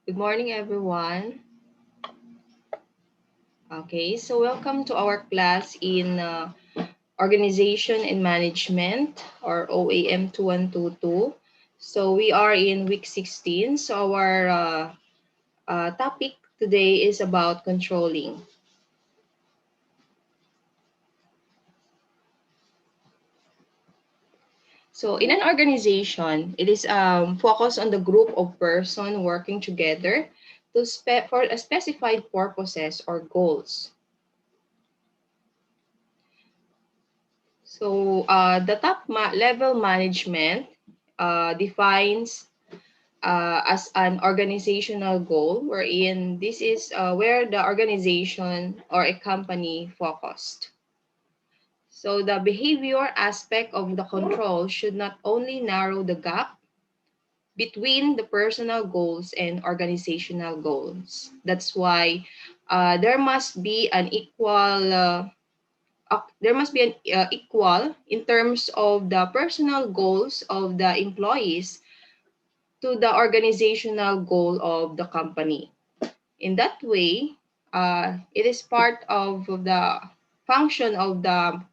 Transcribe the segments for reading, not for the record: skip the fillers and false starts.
Good morning, everyone. Okay, so welcome to our class in Organization and Management, or OAM 2122. So we are in week 16. So our topic today is about controlling. So in an organization, it is focused on the group of persons working together for a specified purposes or goals. So the level management defines as an organizational goal, wherein this is where the organization or a company focused. So the behavior aspect of the control should not only narrow the gap between the personal goals and organizational goals. That's why there must be an equal in terms of the personal goals of the employees to the organizational goal of the company. In that way, it is part of the function of the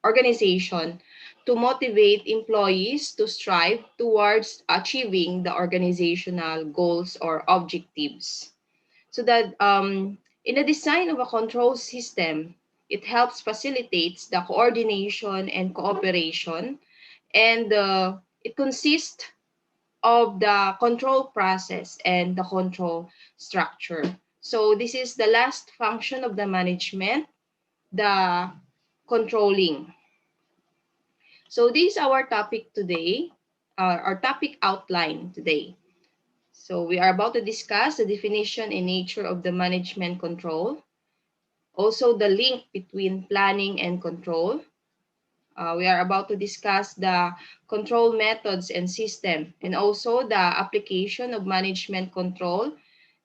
organization to motivate employees to strive towards achieving the organizational goals or objectives. So that in the design of a control system, it helps facilitates the coordination and cooperation, and it consists of the control process and the control structure. So this is the last function of the management, the controlling. So this is our topic today, our topic outline today. So we are about to discuss the definition and nature of the management control, also the link between planning and control. We are about to discuss the control methods and system, and also the application of management control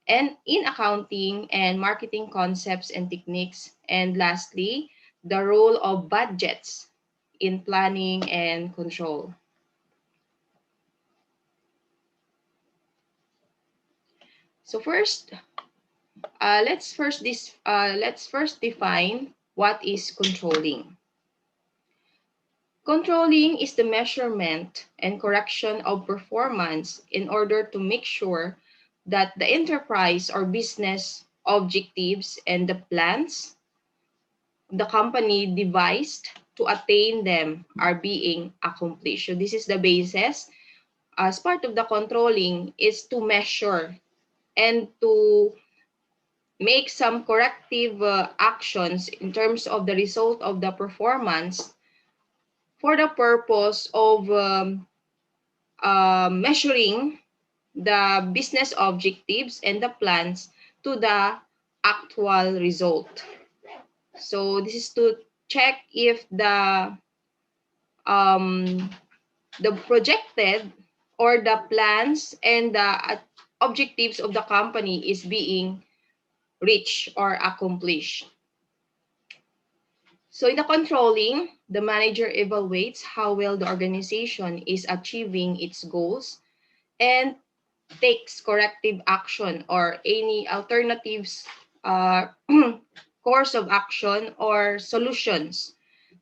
and in accounting and marketing concepts and techniques. And lastly, the role of budgets in planning and control. So first, let's first define what is controlling. Controlling is the measurement and correction of performance in order to make sure that the enterprise or business objectives and the plans the company devised to attain them are being accomplished. So this is the basis. As part of the controlling is to measure and to make some corrective actions in terms of the result of the performance for the purpose of measuring the business objectives and the plans to the actual result. So this is to check if um, the projected or the plans and the objectives of the company is being reached or accomplished. So in the controlling, the manager evaluates how well the organization is achieving its goals and takes corrective action or any alternatives course of action or solutions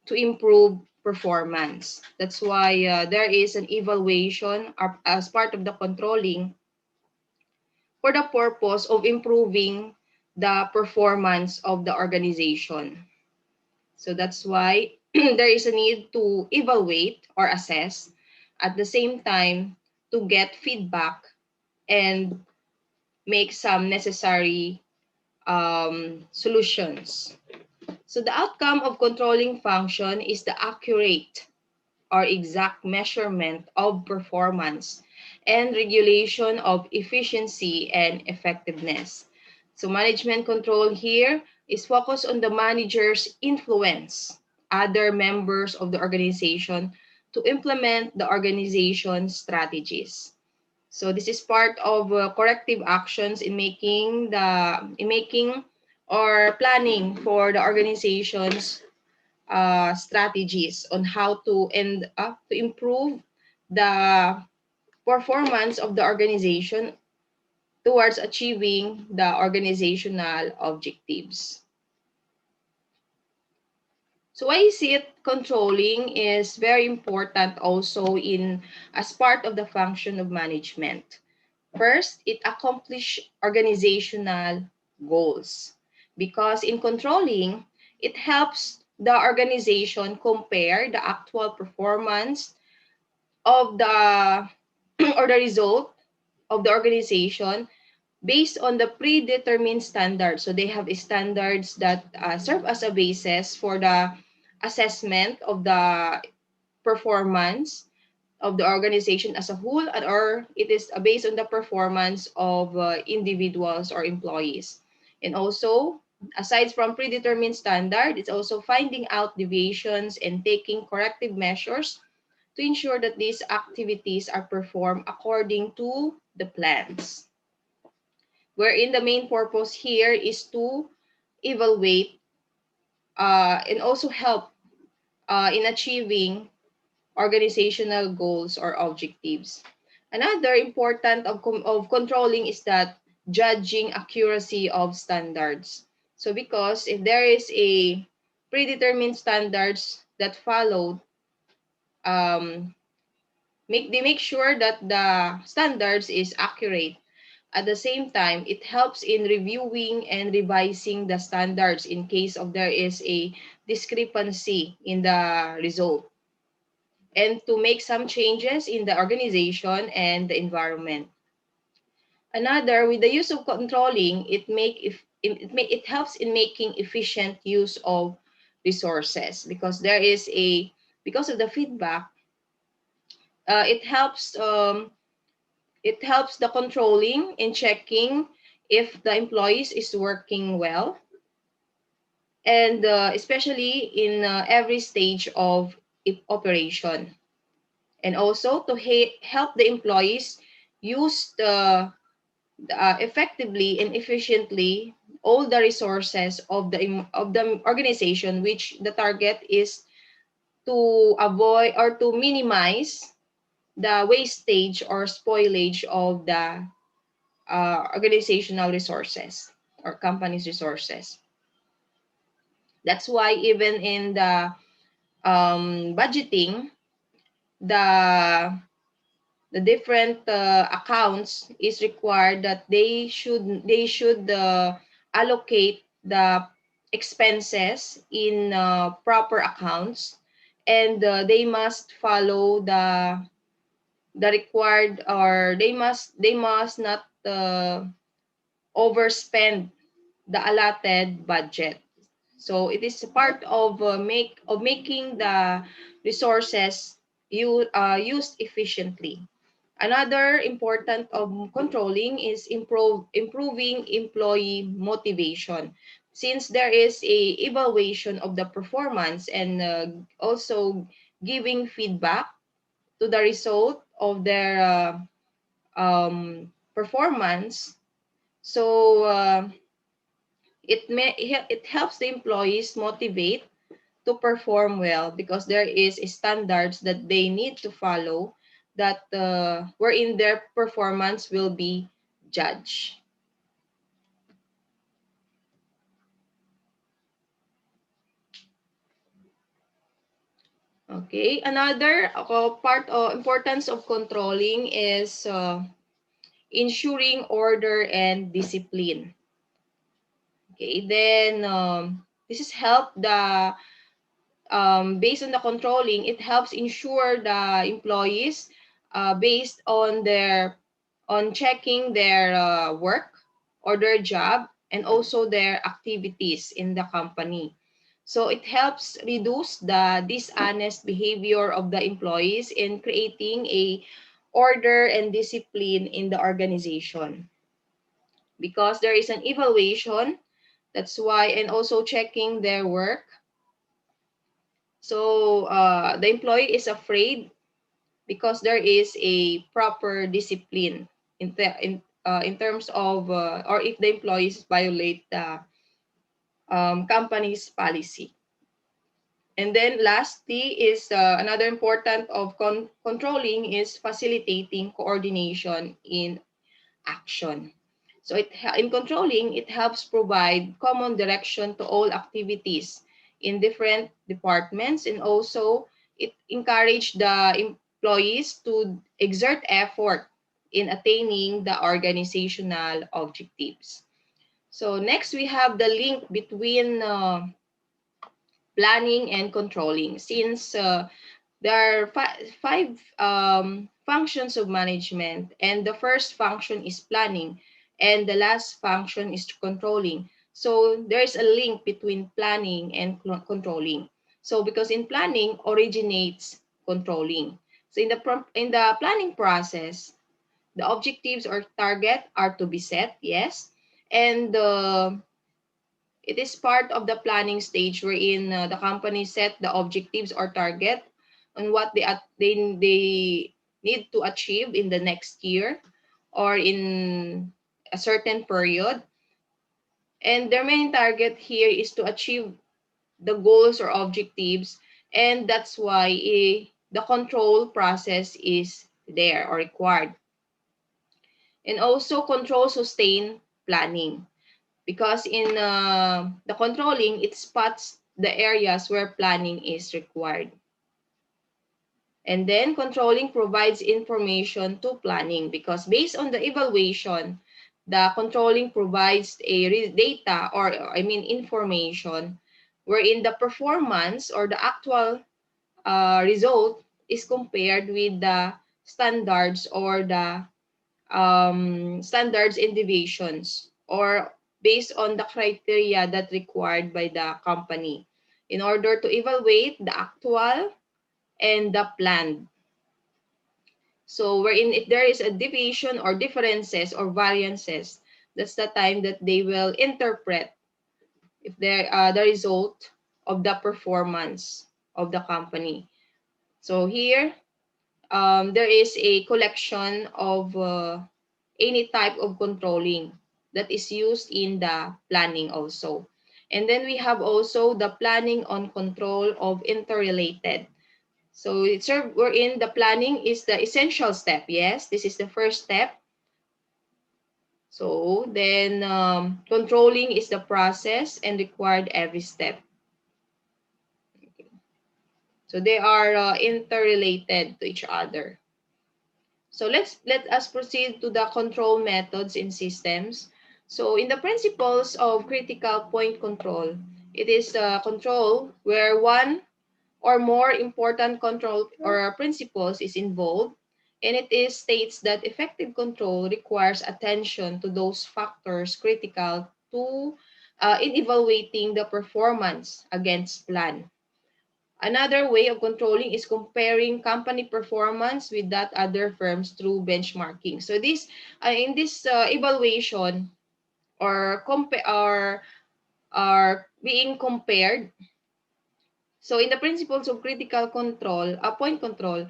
to improve performance. That's why there is an evaluation as part of the controlling for the purpose of improving the performance of the organization. So that's why there is a need to evaluate or assess at the same time to get feedback and make some necessary solutions. So the outcome of controlling function is the accurate or exact measurement of performance and regulation of efficiency and effectiveness. So management control here is focused on the manager's influence other members of the organization to implement the organization's strategies. So this is part of corrective actions in making or planning for the organization's strategies on how to end up to improve the performance of the organization towards achieving the organizational objectives. So why is it controlling is very important also in as part of the function of management? First, it accomplishes organizational goals because in controlling, it helps the organization compare the actual performance of the or the result of the organization based on the predetermined standards. So they have standards that serve as a basis for the assessment of the performance of the organization as a whole, or it is based on the performance of individuals or employees. And also, aside from predetermined standard, it's also finding out deviations and taking corrective measures to ensure that these activities are performed according to the plans. Wherein the main purpose here is to evaluate and also help in achieving organizational goals or objectives. Another important of controlling is that judging accuracy of standards. So because if there is a predetermined standards that followed, um, they make sure that the standards is accurate. At the same time, it helps in reviewing and revising the standards in case of there is a discrepancy in the result, and to make some changes in the organization and the environment. Another, with the use of controlling, it helps in making efficient use of resources because because of the feedback, uh, it helps um, it helps the controlling in checking if the employees is working well, and especially in every stage of operation, and also to help the employees use effectively and efficiently all the resources of the organization, which the target is to avoid or to minimize the wastage or spoilage of the organizational resources or company's resources. That's why even in the budgeting, the different accounts is required that they should allocate the expenses in proper accounts, and they must follow the required, or they must not overspend the allotted budget. So it is part of making the resources used efficiently. Another important of controlling is improving employee motivation. Since there is a evaluation of the performance and also giving feedback to the result of their performance, so it helps the employees motivate to perform well because there is standards that they need to follow, that wherein their performance will be judged. Okay, another part of importance of controlling is ensuring order and discipline. Okay, then this is help the based on the controlling, it helps ensure the employees based on their on checking their work or their job and also their activities in the company. So it helps reduce the dishonest behavior of the employees in creating a order and discipline in the organization because there is an evaluation. That's why, and also checking their work. So the employee is afraid because there is a proper discipline in terms of or if the employees violate the company's policy. And then lastly is another important of controlling is facilitating coordination in action. So in controlling, it helps provide common direction to all activities in different departments, and also it encourage the employees to exert effort in attaining the organizational objectives. So next we have the link between planning and controlling. Since there are five functions of management, and the first function is planning, and the last function is controlling. So there's a link between planning and controlling. So because in planning originates controlling. So in the planning process, the objectives or target are to be set, yes, and it is part of the planning stage wherein the company set the objectives or target on what they need to achieve in the next year or in a certain period. And their main target here is to achieve the goals or objectives, and that's why the control process is there or required. And also control sustain planning. Because in the controlling, it spots the areas where planning is required. And then controlling provides information to planning, because based on the evaluation, the controlling provides a data, or I mean information, wherein the performance or the actual result is compared with the standards or the standards and deviations, or based on the criteria that required by the company in order to evaluate the actual and the planned. So wherein if there is a deviation or differences or variances, that's the time that they will interpret if there the result of the performance of the company. So here there is a collection of any type of controlling that is used in the planning also. And then we have also the planning on control of interrelated. So we're in the planning is the essential step. Yes, this is the first step. So then controlling is the process and required every step. So they are interrelated to each other. So let us proceed to the control methods in systems. So in the principles of critical point control, it is control where one or more important control or principles is involved, and it is states that effective control requires attention to those factors critical to in evaluating the performance against plan. Another way of controlling is comparing company performance with that other firms through benchmarking. So this in this evaluation or compare are being compared. So in the principles of critical control, point control,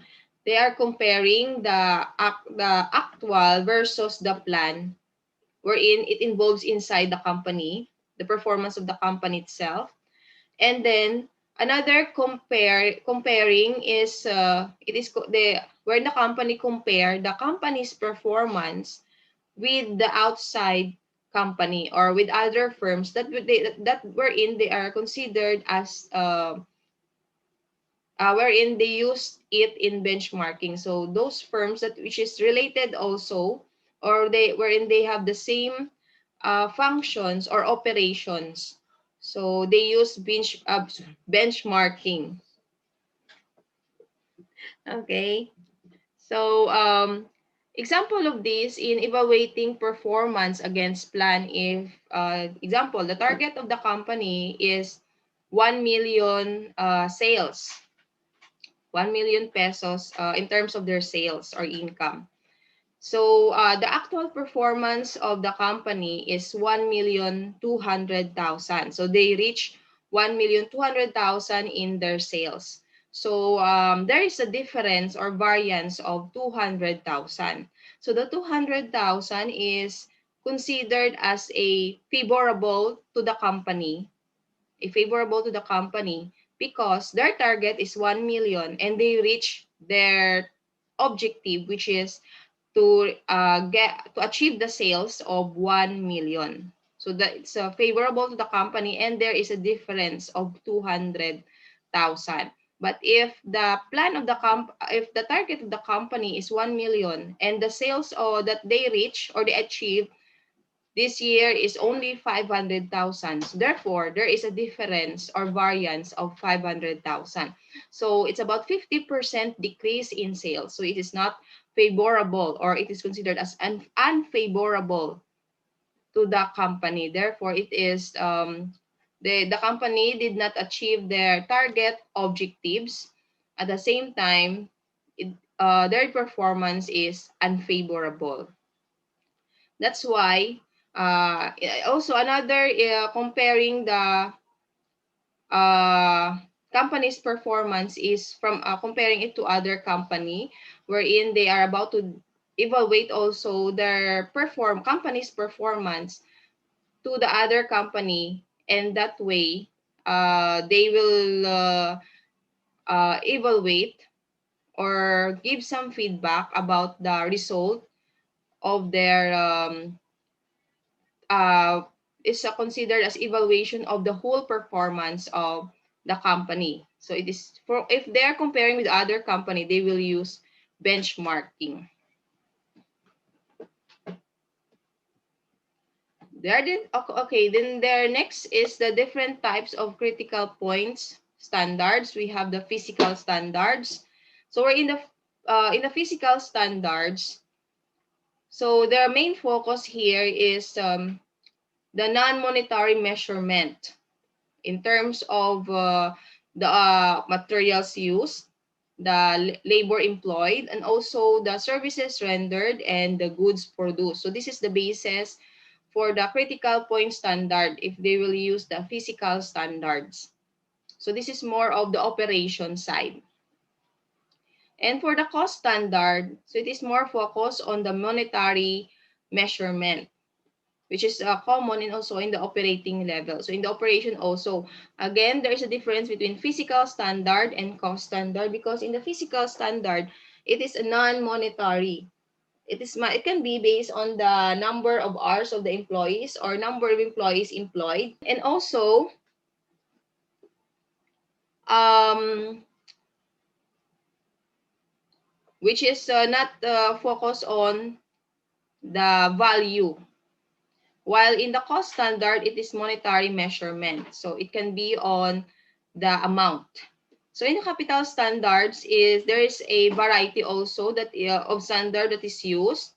they are comparing the actual versus the plan, wherein it involves inside the company, the performance of the company itself. And then another comparing is it is the where the company compare the company's performance with the outside company or with other firms that wherein they are considered as wherein they use it in benchmarking. So those firms that which is related also, or they wherein they have the same functions or operations. So they use benchmarking. Okay. So example of this in evaluating performance against plan, if example, the target of the company is 1 million sales, 1 million pesos in terms of their sales or income. So the actual performance of the company is 1,200,000. So they reach 1,200,000 in their sales. So there is a difference or variance of 200,000. So the 200,000 is considered as a favorable to the company, because their target is 1 million and they reach their objective, which is to achieve the sales of 1 million. So that it's favorable to the company, and there is a difference of 200,000. But if the plan of the if the target of the company is 1 million and the sales that they reach or they achieve this year is only 500,000. Therefore, there is a difference or variance of 500,000. So it's about 50% decrease in sales. So it is not favorable, or it is considered as unfavorable to the company. Therefore, it is the company did not achieve their target objectives. At the same time, their performance is unfavorable. That's why also another comparing the uh, company's performance is from comparing it to other company, wherein they are about to evaluate also their company's performance to the other company, and that way they will evaluate or give some feedback about the result of their uh, is considered as evaluation of the whole performance of the company. So it is for if they're comparing with other company, they will use benchmarking. Okay, then there next is the different types of critical points standards. We have the physical standards. So we're in the physical standards. So their main focus here is the non-monetary measurement in terms of the materials used, the labor employed, and also the services rendered and the goods produced. So this is the basis for the critical point standard if they will use the physical standards. So this is more of the operation side. And for the cost standard, so it is more focused on the monetary measurement, which is common and also in the operating level. So in the operation also, again, there is a difference between physical standard and cost standard, because in the physical standard, it is a non-monetary. It can be based on the number of hours of the employees or number of employees employed, and also um, which is not focused on the value. While in the cost standard, it is monetary measurement. So it can be on the amount. So in the capital standards there is a variety also that of standard that is used,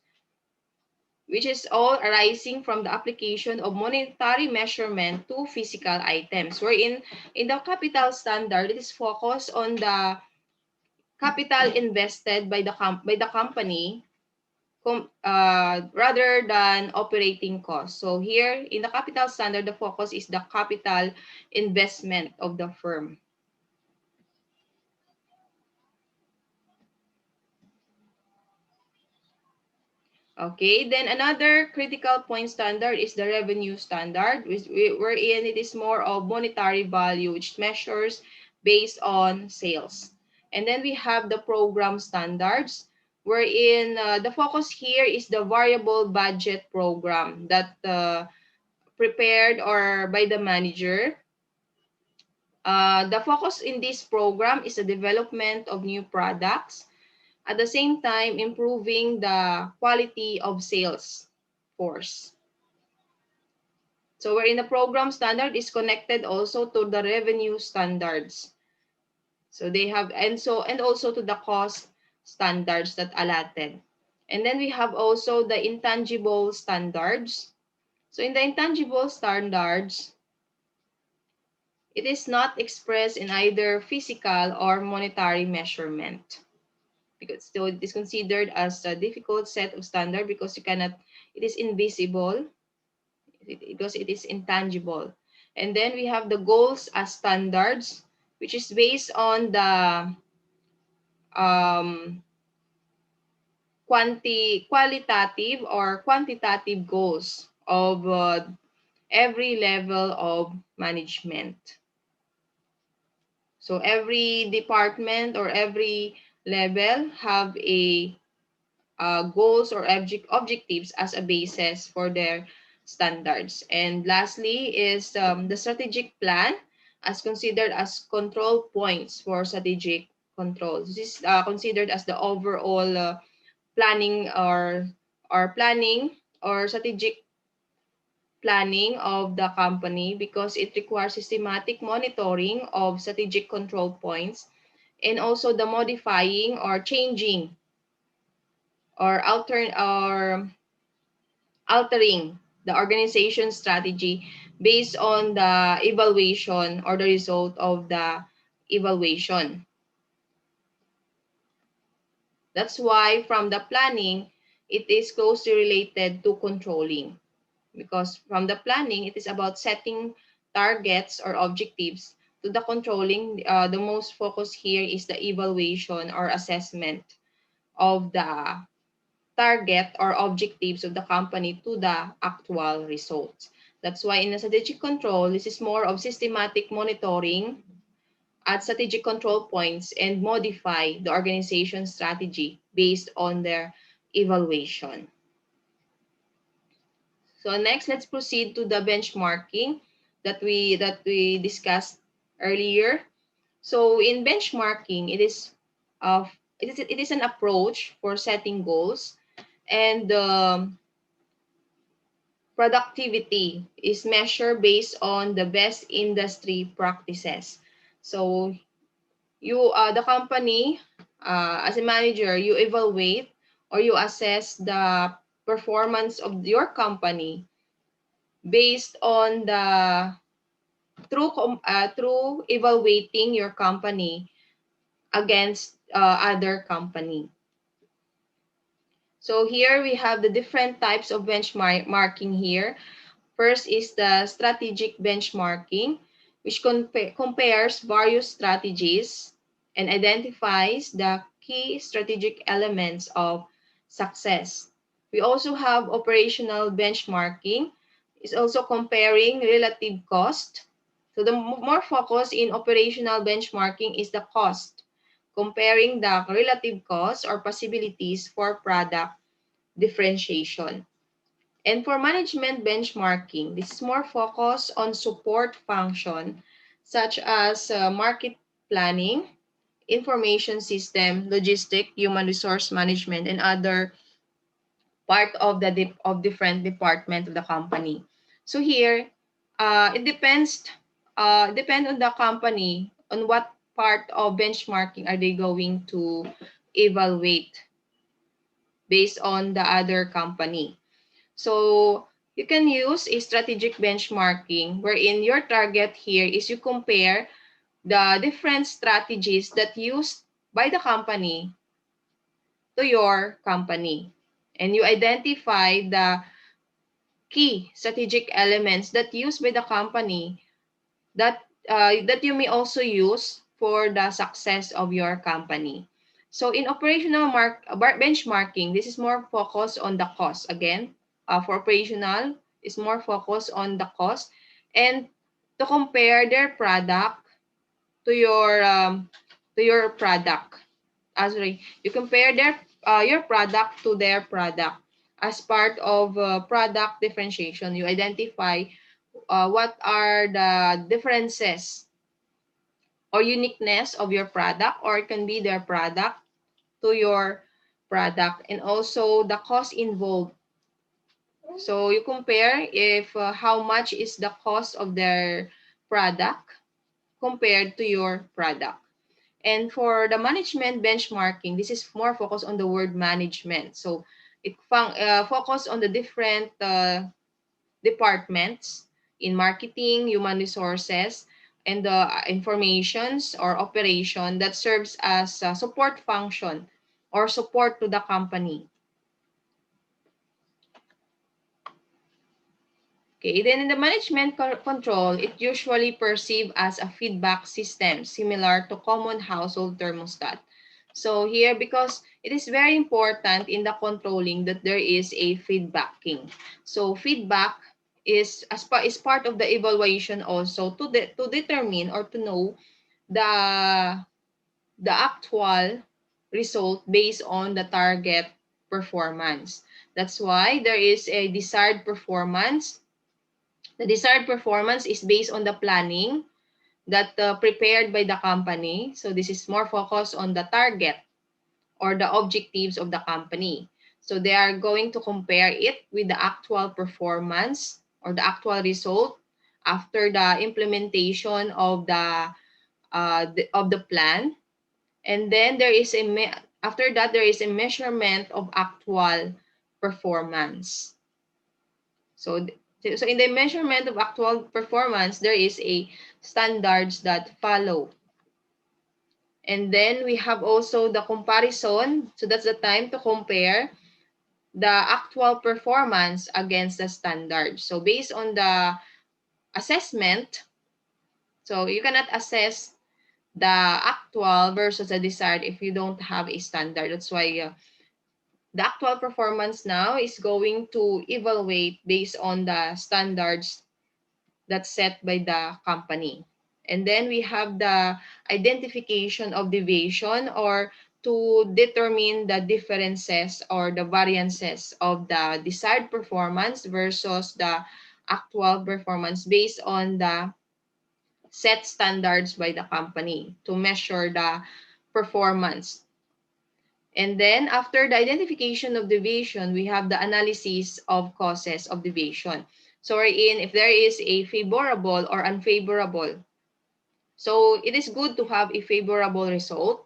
which is all arising from the application of monetary measurement to physical items. Wherein in the capital standard, it is focused on the capital invested by the company rather than operating costs. So here in the capital standard, the focus is the capital investment of the firm. Okay, then another critical point standard is the revenue standard, wherein it is more of monetary value, which measures based on sales. And then we have the program standards, wherein the focus here is the variable budget program that prepared or by the manager. The focus in this program is the development of new products, at the same time improving the quality of sales force. So wherein the program standard is connected also to the revenue standards. So they have and also to the cost standards that allotted. And then we have also the intangible standards. So in the intangible standards, it is not expressed in either physical or monetary measurement, because so it is considered as a difficult set of standard because it is invisible, because it is intangible. And then we have the goals as standards, which is based on the um, qualitative or quantitative goals of every level of management. So every department or every level have a goals or objectives as a basis for their standards. And lastly is the strategic plan as considered as control points for strategic control. This is considered as the overall planning or strategic planning of the company because it requires systematic monitoring of strategic control points and also the modifying or changing or altering the organization strategy based on the evaluation or the result of the evaluation. That's why from the planning, it is closely related to controlling. Because from the planning, it is about setting targets or objectives. To the controlling, the most focus here is the evaluation or assessment of the target or objectives of the company to the actual results. That's why in a strategic control, this is more of systematic monitoring at strategic control points and modify the organization strategy based on their evaluation. So next, let's proceed to the benchmarking that we discussed earlier. So in benchmarking, it is an approach for setting goals, and productivity is measured based on the best industry practices. So the company, as a manager, you evaluate or you assess the performance of your company based on the through evaluating your company against other company. So here we have the different types of benchmarking here. First is the strategic benchmarking, which compares various strategies and identifies the key strategic elements of success. We also have operational benchmarking. It's also comparing relative cost. So the more focus in operational benchmarking is the cost, comparing the relative costs or possibilities for product differentiation. And for management benchmarking, this is more focused on support function such as market planning, information system, logistic, human resource management, and other part of the different department of the company. So here, it depend on the company on what part of benchmarking are they going to evaluate based on the other company. So you can use a strategic benchmarking wherein your target here is you compare the different strategies that used by the company to your company. And you identify the key strategic elements that used by the company that you may also use for the success of your company. So in operational benchmarking, this is more focused on the cost. Again, for operational, is more focused on the cost and to compare their product to your product. Sorry, you compare your product to their product. As part of product differentiation, you identify what are the differences or uniqueness of your product, or it can be their product to your product, and also the cost involved. So you compare if how much is the cost of their product compared to your product. And for the management benchmarking, this is more focused on the word management. So it focus on the different departments in marketing, human resources, and the informations or operation that serves as a support function or support to the company. Okay, then in the management control, it usually perceived as a feedback system similar to common household thermostat. So here, because it is very important in the controlling that there is a feedbacking. So feedback is part of the evaluation also to determine or to know the actual result based on the target performance. That's why there is a desired performance. The desired performance is based on the planning that prepared by the company. So this is more focused on the target or the objectives of the company. So they are going to compare it with the actual performance or the actual result after the implementation of the plan. And then there is after that there is a measurement of actual performance. So so in the measurement of actual performance, there is a standards that follow. And then we have also the comparison. So that's the time to compare the actual performance against the standard. So based on the assessment, so you cannot assess the actual versus the desired if you don't have a standard. That's why the actual performance now is going to evaluate based on the standards that's set by the company. And then we have the identification of deviation or to determine the differences or the variances of the desired performance versus the actual performance based on the set standards by the company to measure the performance. And then after the identification of deviation, we have the analysis of causes of deviation. So wherein if there is a favorable or unfavorable, so it is good to have a favorable result.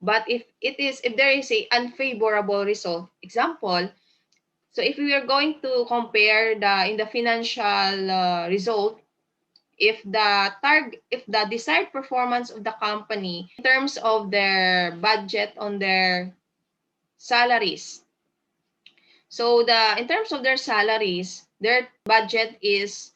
But if there is a unfavorable result, example, so if we are going to compare in the financial result, if the desired performance of the company in terms of their budget on their salaries. So in terms of their salaries, their budget is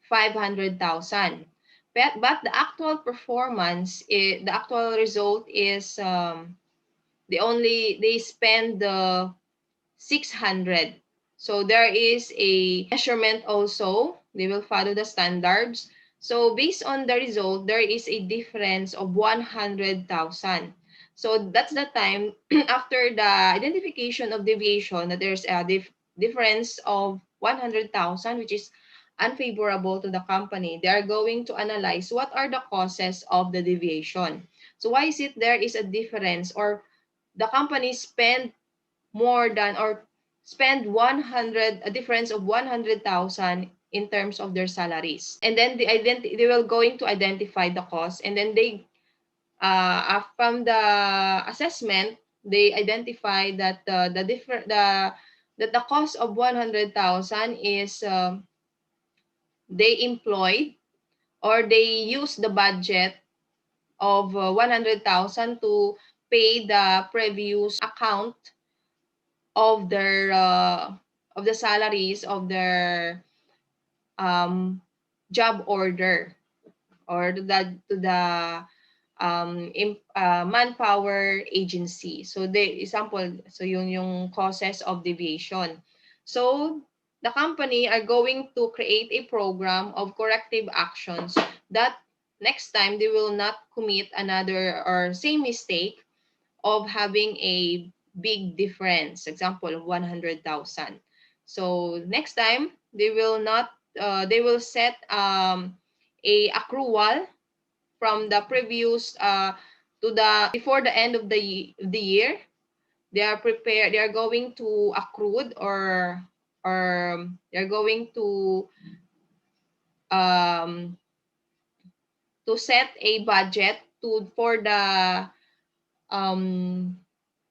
500,000. But the actual performance, the actual result is they spend the 600. So there is a measurement also. They will follow the standards. So based on the result, there is a difference of 100,000. So that's the time after the identification of deviation that there's a difference of 100,000, which is unfavorable to the company. They are going to analyze what are the causes of the deviation. So why is it there is a difference or the company spend more than or spend 100 a difference of 100,000 in terms of their salaries, and then they will going to identify the cost, and then they from the assessment they identify that the different that the cost of 100,000 is they employed or they use the budget of 100,000 to pay the previous account of their of the salaries of their job order or to the manpower agency. So the example, so yung causes of deviation. So the company are going to create a program of corrective actions that next time they will not commit another or same mistake of having a big difference, example of 100,000. So next time they will not they will set a accrual from the previous to the before the end of the year. They are prepared, they are going to accrued or they're going um to set a budget to for the um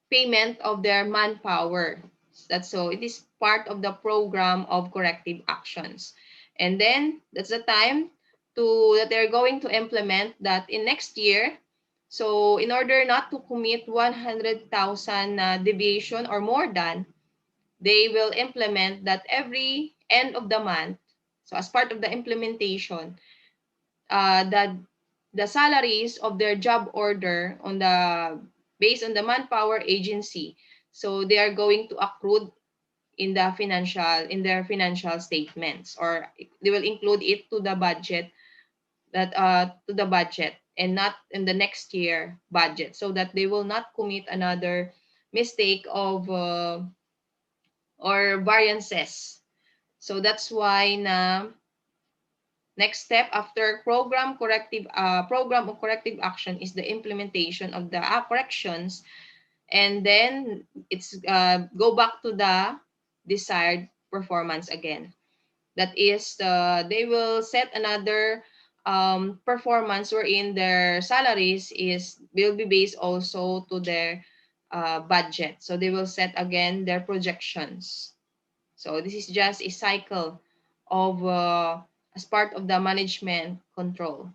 payment of their manpower. That's so it is part of the program of corrective actions. And then that's the time that they're going to implement that in next year. So in order not to commit 100,000 deviation or more than, they will implement that every end of the month. So as part of the implementation, that the salaries of their job order on the based on the manpower agency, so they are going to accrue in their financial statements, or they will include it to the budget and not in the next year budget, so that they will not commit another mistake of or variances. So that's why na next step after program of corrective action is the implementation of the corrections, and then it's go back to the desired performance again. That is, they will set another performance wherein their salaries will be based also to their budget. So they will set again their projections. So this is just a cycle of as part of the management control.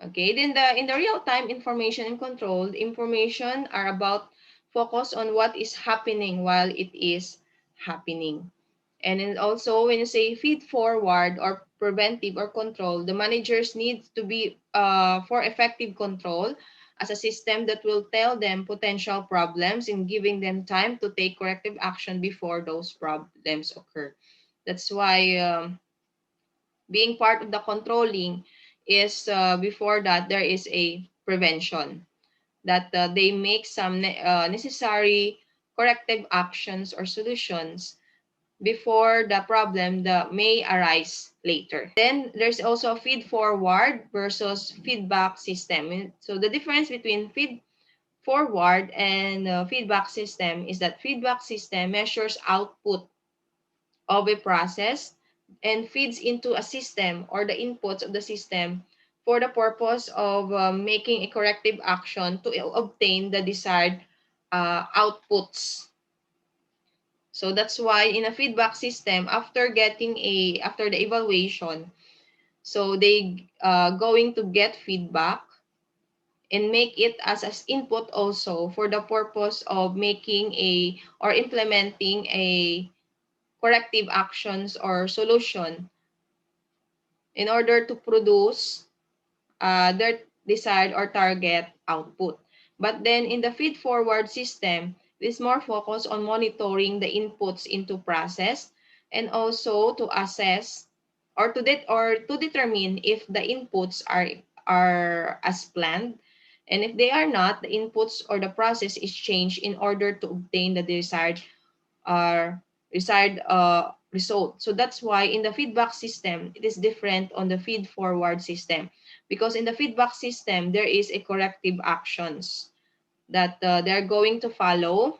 Okay, then in the real-time information and control, the information are about focus on what is happening while it is happening. And then also when you say feed forward or preventive or control, the managers need to be for effective control as a system that will tell them potential problems and giving them time to take corrective action before those problems occur. That's why being part of the controlling is before that there is a prevention that they make some necessary corrective actions or solutions before the problem that may arise later. Then there's also a feed forward versus feedback system. So the difference between feed forward and feedback system is that feedback system measures output of a process and feeds into a system or the inputs of the system for the purpose of making a corrective action to obtain the desired outputs. So that's why in a feedback system, after the evaluation, so they going to get feedback and make it as input also for the purpose of making a or implementing a corrective actions or solution in order to produce their desired or target output. But then in the feed forward system, it is more focused on monitoring the inputs into process and also to assess or to determine if the inputs are as planned, and if they are not, the inputs or the process is changed in order to obtain the desired result. So that's why in the feedback system, it is different on the feed forward system, because in the feedback system, there is a corrective actions that they're going to follow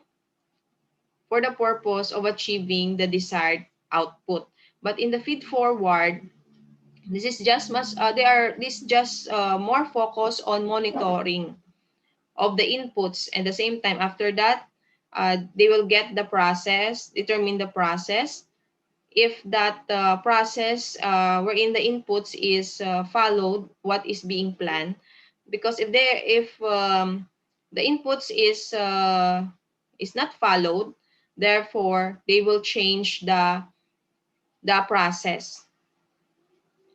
for the purpose of achieving the desired output. But in the feed forward, this is just more focused on monitoring of the inputs, and the same time after that, they will get the process, determine the process, if that process wherein the inputs is followed what is being planned. Because if the inputs is not followed, therefore they will change the process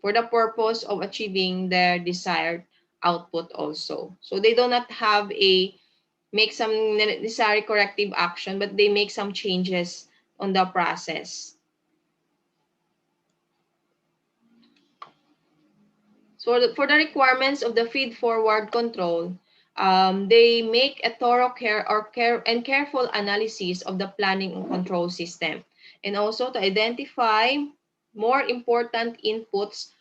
for the purpose of achieving their desired output also. So they do not have a make some necessary corrective action, but they make some changes on the process. So for the requirements of the feed forward control, they make a thorough careful analysis of the planning and control system, and also to identify more important inputs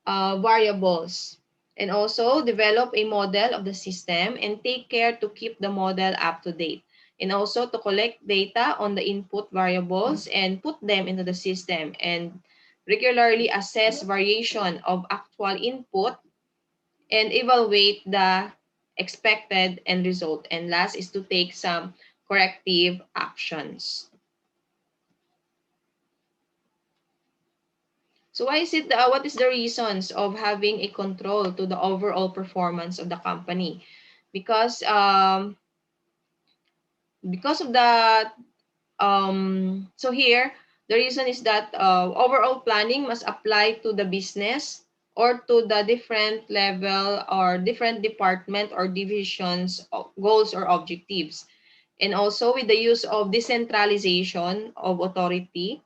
variables, and also develop a model of the system and take care to keep the model up to date, and also to collect data on the input variables and put them into the system, and regularly assess variation of actual input and evaluate the expected end result. And last is to take some corrective actions. So why is it, what is the reasons of having a control to the overall performance of the company? Because of the so here, the reason is that overall planning must apply to the business or to the different level or different department or divisions goals or objectives. And also with the use of decentralization of authority.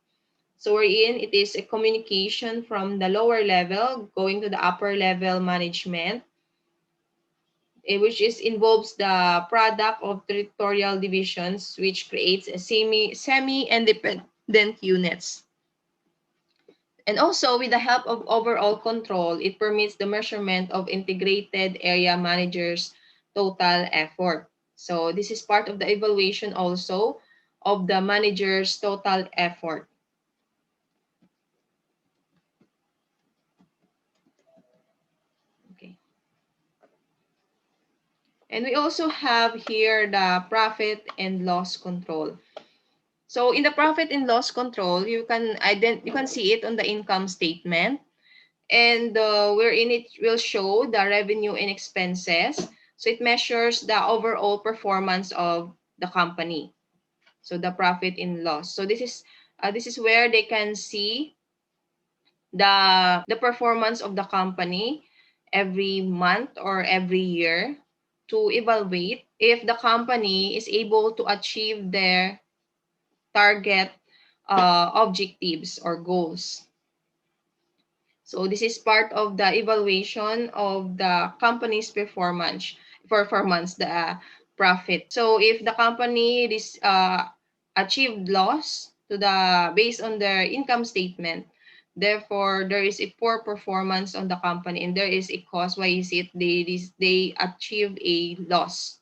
So wherein it is a communication from the lower level going to the upper level management. which is involves the product of territorial divisions, which creates a semi-independent units. And also, with the help of overall control, it permits the measurement of integrated area managers' total effort. So this is part of the evaluation also of the manager's total effort. Okay. And we also have here the profit and loss control. So in the profit and loss control, you can see it on the income statement, and wherein it will show the revenue and expenses. So it measures the overall performance of the company. So the profit and loss. So this is where they can see the performance of the company every month or every year to evaluate if the company is able to achieve their target objectives or goals. So this is part of the evaluation of the company's performance, the profit. So if the company achieved loss to the based on their income statement, therefore there is a poor performance on the company, and there is a cause why is it they achieved a loss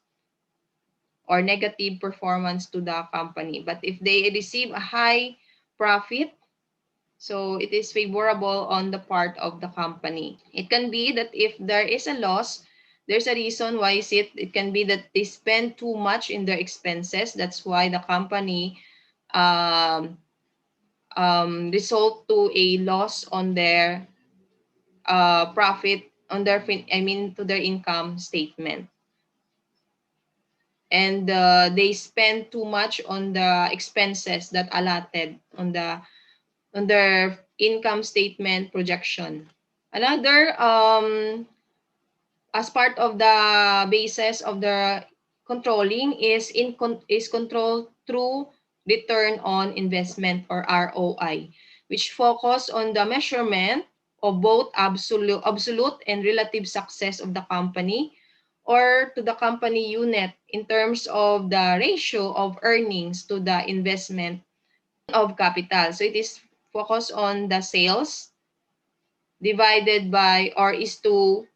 or negative performance to the company. But if they receive a high profit, so it is favorable on the part of the company. It can be that if there is a loss, there's a reason why is it. It can be that they spend too much in their expenses. That's why the company um, result to a loss on their profit on their to their income statement. And they spend too much on the expenses that allotted on their income statement projection. Another, as part of the basis of the controlling is control through return on investment or ROI, which focus on the measurement of both absolute and relative success of the company or to the company unit in terms of the ratio of earnings to the investment of capital. So it is focused on the sales divided by or is to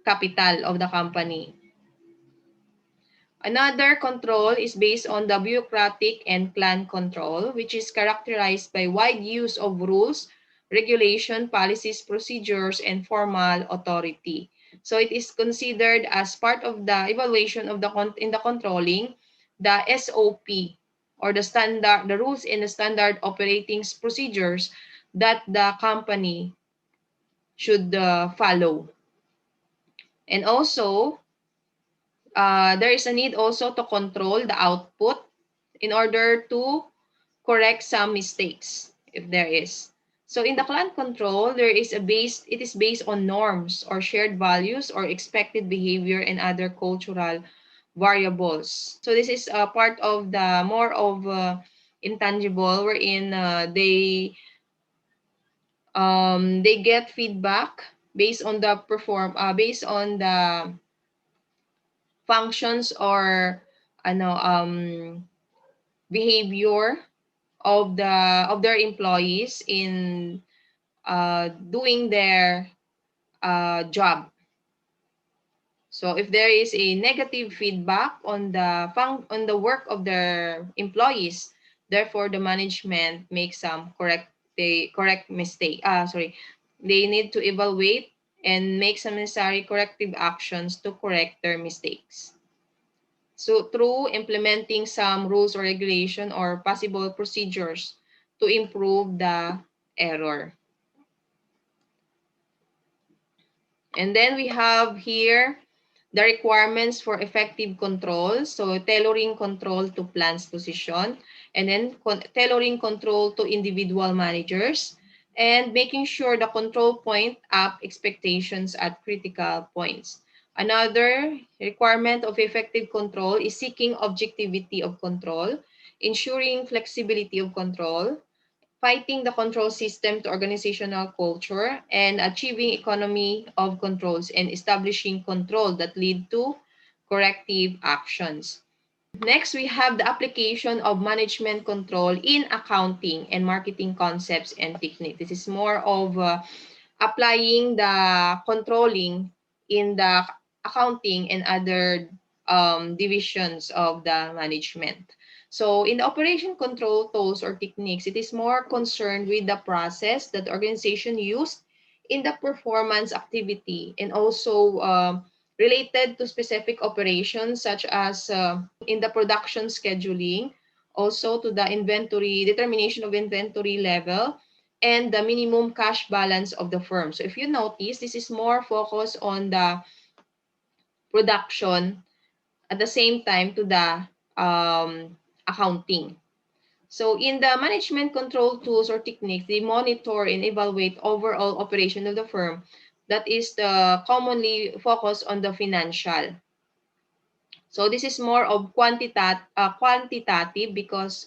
capital of the company. Another control is based on the bureaucratic and clan control, which is characterized by wide use of rules, regulation, policies, procedures, and formal authority. So it is considered as part of the evaluation of in the controlling, the SOP or the rules and the standard operating procedures that the company should follow. And also, there is a need also to control the output in order to correct some mistakes if there is. So in the clan control, it is based on norms or shared values or expected behavior and other cultural variables. So this is a part of the more of intangible wherein they get feedback based on the based on the functions or behavior of their employees in doing their job. So if there is a negative feedback on the work of their employees, therefore the management makes some correct mistake. They need to evaluate and make some necessary corrective actions to correct their mistakes. So through implementing some rules or regulation or possible procedures to improve the error. And then we have here the requirements for effective control. So tailoring control to plans position, and then tailoring control to individual managers, and making sure the control point up expectations at critical points. Another requirement of effective control is seeking objectivity of control, ensuring flexibility of control, fighting the control system to organizational culture, and achieving economy of controls and establishing control that lead to corrective actions. Next, we have the application of management control in accounting and marketing concepts and technique. This is more of applying the controlling in the accounting and other divisions of the management. So in the operation control tools or techniques, it is more concerned with the process that the organization used in the performance activity, and also related to specific operations such as in the production scheduling, also to the inventory, determination of inventory level, and the minimum cash balance of the firm. So if you notice, this is more focused on the production at the same time to the accounting. So in the management control tools or techniques, they monitor and evaluate overall operation of the firm. That is the commonly focused on the financial. So this is more of quantitative because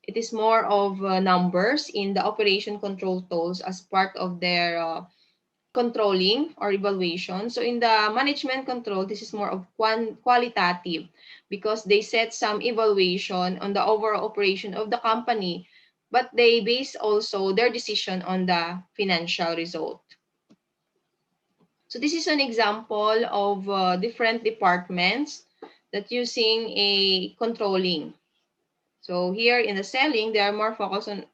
it is more of numbers in the operation control tools as part of their controlling or evaluation. So in the management control, this is more of qualitative because they set some evaluation on the overall operation of the company, but they base also their decision on the financial result. So this is an example of different departments that using a controlling. So here in the selling, they are more focused on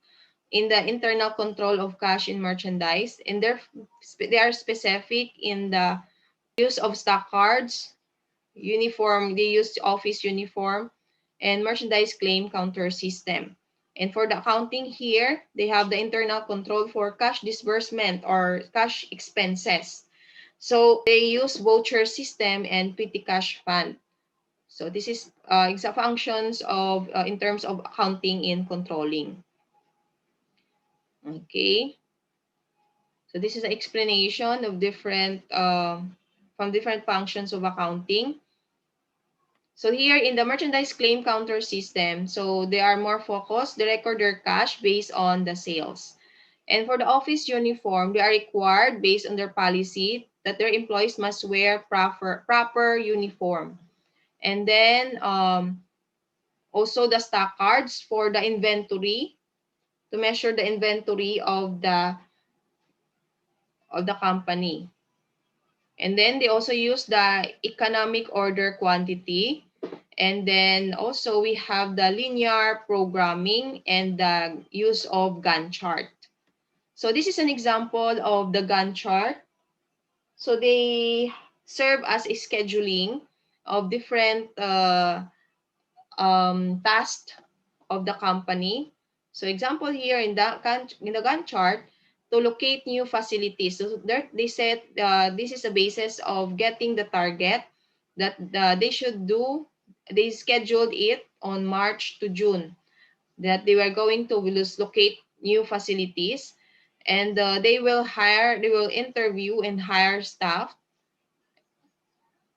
in the internal control of cash in merchandise, and they are specific in the use of stock cards, uniform, they use office uniform, and merchandise claim counter system. And for the accounting here, they have the internal control for cash disbursement or cash expenses. So they use voucher system and petty cash fund. So this is exact functions of in terms of accounting and controlling. Okay. So this is an explanation of different from different functions of accounting. So here in the merchandise claim counter system, so they are more focused. They record their cash based on the sales. And for the office uniform, they are required based on their policy that their employees must wear proper uniform. And then also the stock cards for the inventory to measure the inventory of the company. And then they also use the economic order quantity. And then also we have the linear programming and the use of Gantt chart. So this is an example of the Gantt chart. So they serve as a scheduling of different tasks of the company. So example here in the Gantt chart, to locate new facilities. So there, they said this is the basis of getting the target that they should do. They scheduled it on March to June that they were going to locate new facilities, and they will interview and hire staff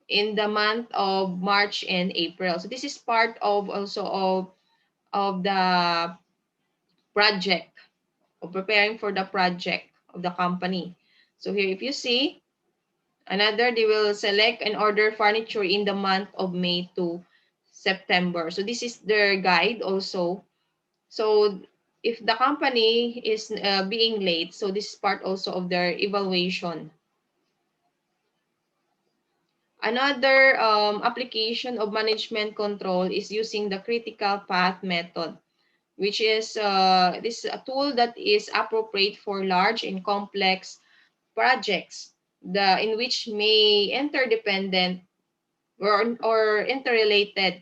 in the month of March and April. So this is part of also of the project, of preparing for the project of the company. So here, if you see, they will select and order furniture in the month of May to September. So this is their guide also. So if the company is being late, so this is part also of their evaluation. Another application of management control is using the critical path method, which is this is a tool that is appropriate for large and complex projects in which may interdependent or interrelated,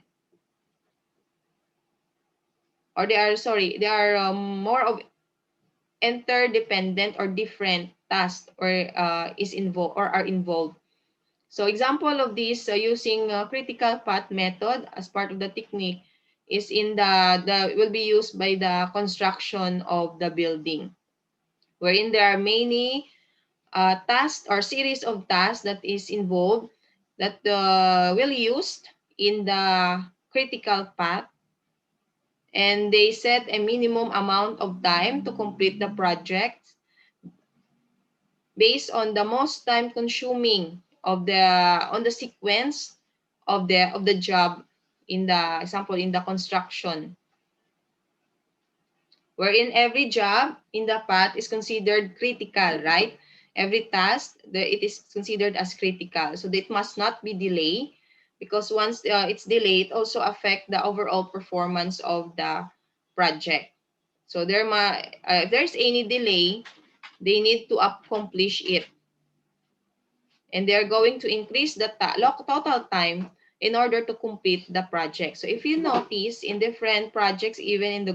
or they are more of interdependent or different tasks or is involved or are involved. So example of this using critical path method as part of the technique is in the will be used by the construction of the building, wherein there are many tasks or series of tasks that is involved that will used in the critical path. And they set a minimum amount of time to complete the project based on the most time consuming of the on the sequence of the job, in the example in the construction, wherein every job in the path is considered critical, right? Every task, it is considered as critical. So it must not be delayed, because once it's delayed, it also affect the overall performance of the project. So if there's any delay, they need to accomplish it. And they're going to increase the total time in order to complete the project. So if you notice in different projects, even in the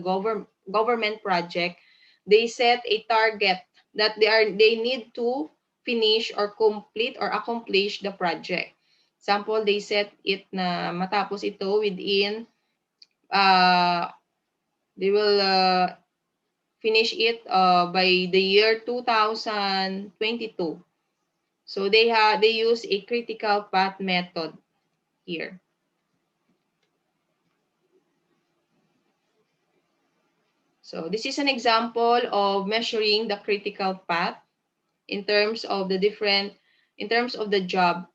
government project, they set a target that they need to finish or complete or accomplish the project. Example, they set it na matapos ito within uh, they will finish it by the year 2022. So they use a critical path method here. So this is an example of measuring the critical path in terms of in terms of the job.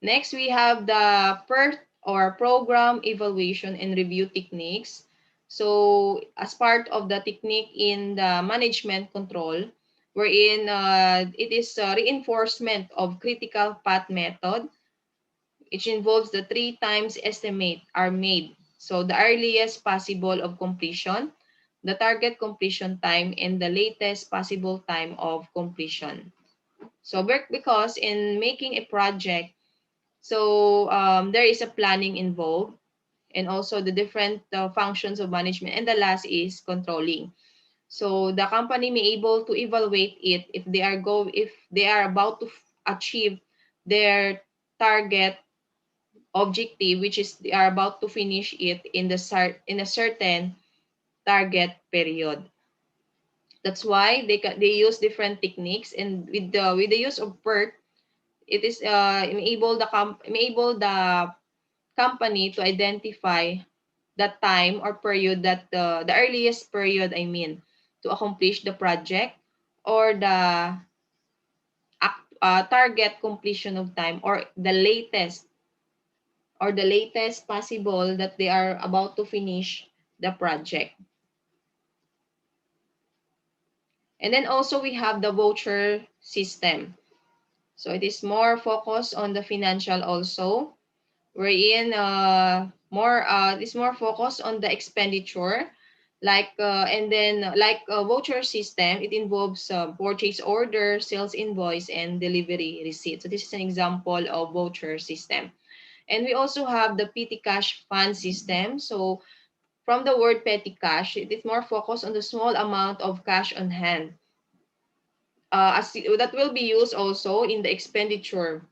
Next, we have the PERT, or program evaluation and review techniques. So as part of the technique in the management control, wherein it is reinforcement of critical path method, which involves the 3 times estimate are made. So the earliest possible of completion, the target completion time, and the latest possible time of completion. So because in making a project, so there is a planning involved, and also the different functions of management, and the last is controlling. So the company may able to evaluate it if they are about to achieve their target objective, which is they are about to finish it in in a certain target period. That's why they use different techniques, and with the use of PERT, it is enable the company to identify the time or period that the earliest period, I mean, to accomplish the project, or the target completion of time, or the latest possible that they are about to finish the project. And then also we have the voucher system. So it is more focused on the financial also, wherein it is more focused on the expenditure, and then like a voucher system, it involves purchase order, sales invoice, and delivery receipt. So this is an example of voucher system. And we also have the petty cash fund system. So from the word petty cash, it is more focused on the small amount of cash on hand, that will be used also in the expenditure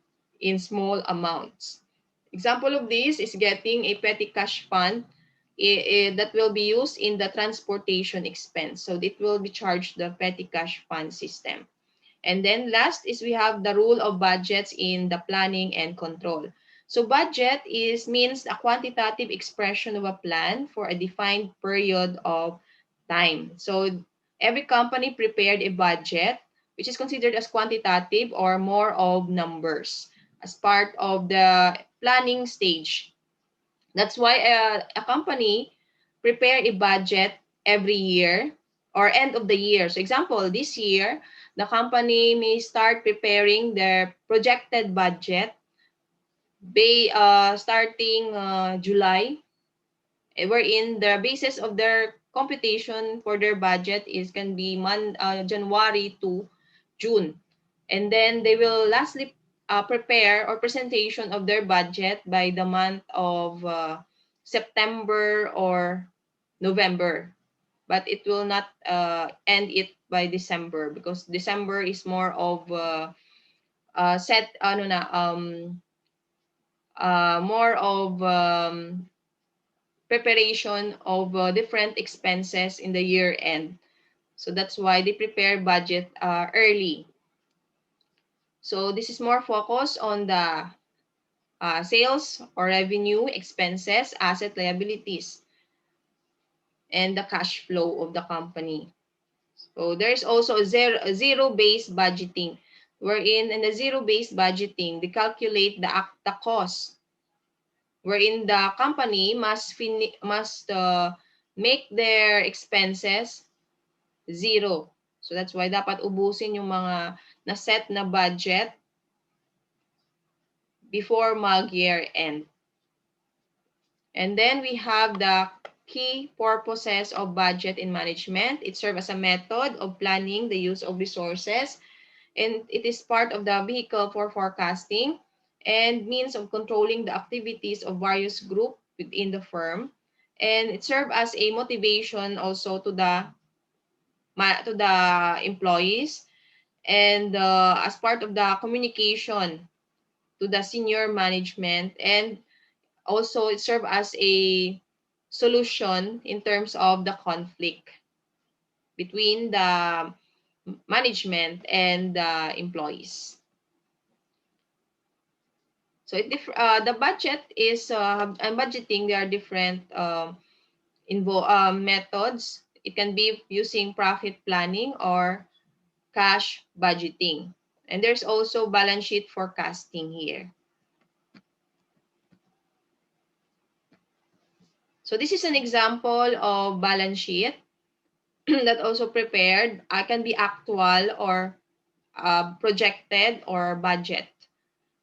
in small amounts. Example of this is getting a petty cash fund that will be used in the transportation expense. So it will be charged the petty cash fund system. And then last is we have the rule of budgets in the planning and control. So budget means a quantitative expression of a plan for a defined period of time. So every company prepared a budget, which is considered as quantitative or more of numbers, as part of the planning stage. That's why a company prepare a budget every year or end of the year. So example, this year, the company may start preparing their projected budget starting July, wherein the basis of their computation for their budget is can be January to June. And then they will lastly prepare or presentation of their budget by the month of September or November. But it will not end it by December, because December is more of more of preparation of different expenses in the year end. So that's why they prepare budget early. So this is more focused on the sales or revenue, expenses, asset, liabilities, and the cash flow of the company. So there's also a zero-based budgeting, wherein in the zero-based budgeting, they calculate the cost, wherein the company must make their expenses zero. So that's why dapat ubusin yung mga na-set na budget before mag-year end. And then we have the key purposes of budget in management. It serves as a method of planning the use of resources, and it is part of the vehicle for forecasting and means of controlling the activities of various groups within the firm. And it serves as a motivation also to the employees, and as part of the communication to the senior management, and also it serves as a solution in terms of the conflict between the management and the employees. So the budget is and budgeting, there are different methods. It can be using profit planning or cash budgeting. And there's also balance sheet forecasting here. So this is an example of balance sheet that also prepared. Can be actual or projected or budget.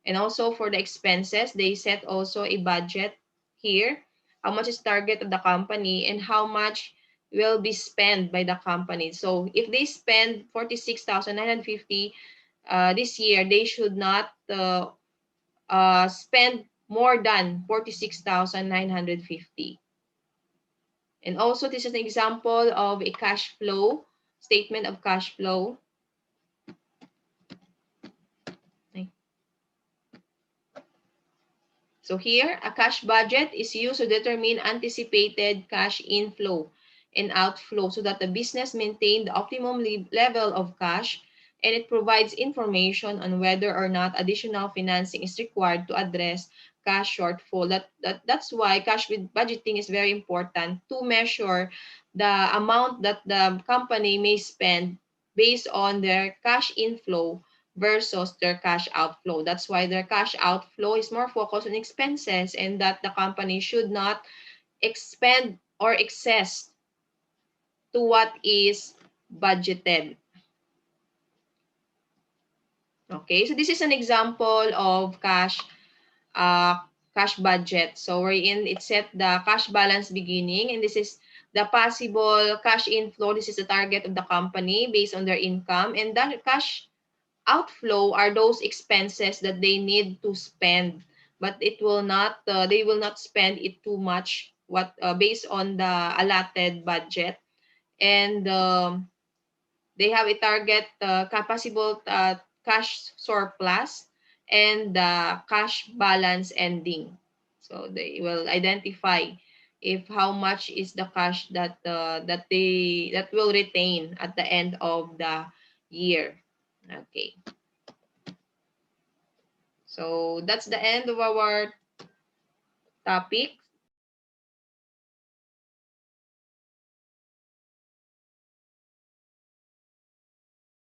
And also for the expenses, they set also a budget here. How much is target of the company and how much will be spent by the company. So if they spend 46,950 this year, they should not spend more than 46,950. And also this is an example of a cash flow, statement of cash flow. So here, a cash budget is used to determine anticipated cash inflow and outflow so that the business maintain the optimum level of cash, and it provides information on whether or not additional financing is required to address cash shortfall. That's why cash budgeting is very important to measure the amount that the company may spend based on their cash inflow versus their cash outflow. That's why their cash outflow is more focused on expenses, and that the company should not expend or excess to what is budgeted. Okay, so this is an example of cash budget. So wherein it set the cash balance beginning, and this is the possible cash inflow. This is the target of the company based on their income, and that cash outflow are those expenses that they need to spend, but they will not spend it too much based on the allotted budget. And they have a target possible cash surplus and cash balance ending. So they will identify if how much is the cash that will retain at the end of the year. Okay. So that's the end of our topic.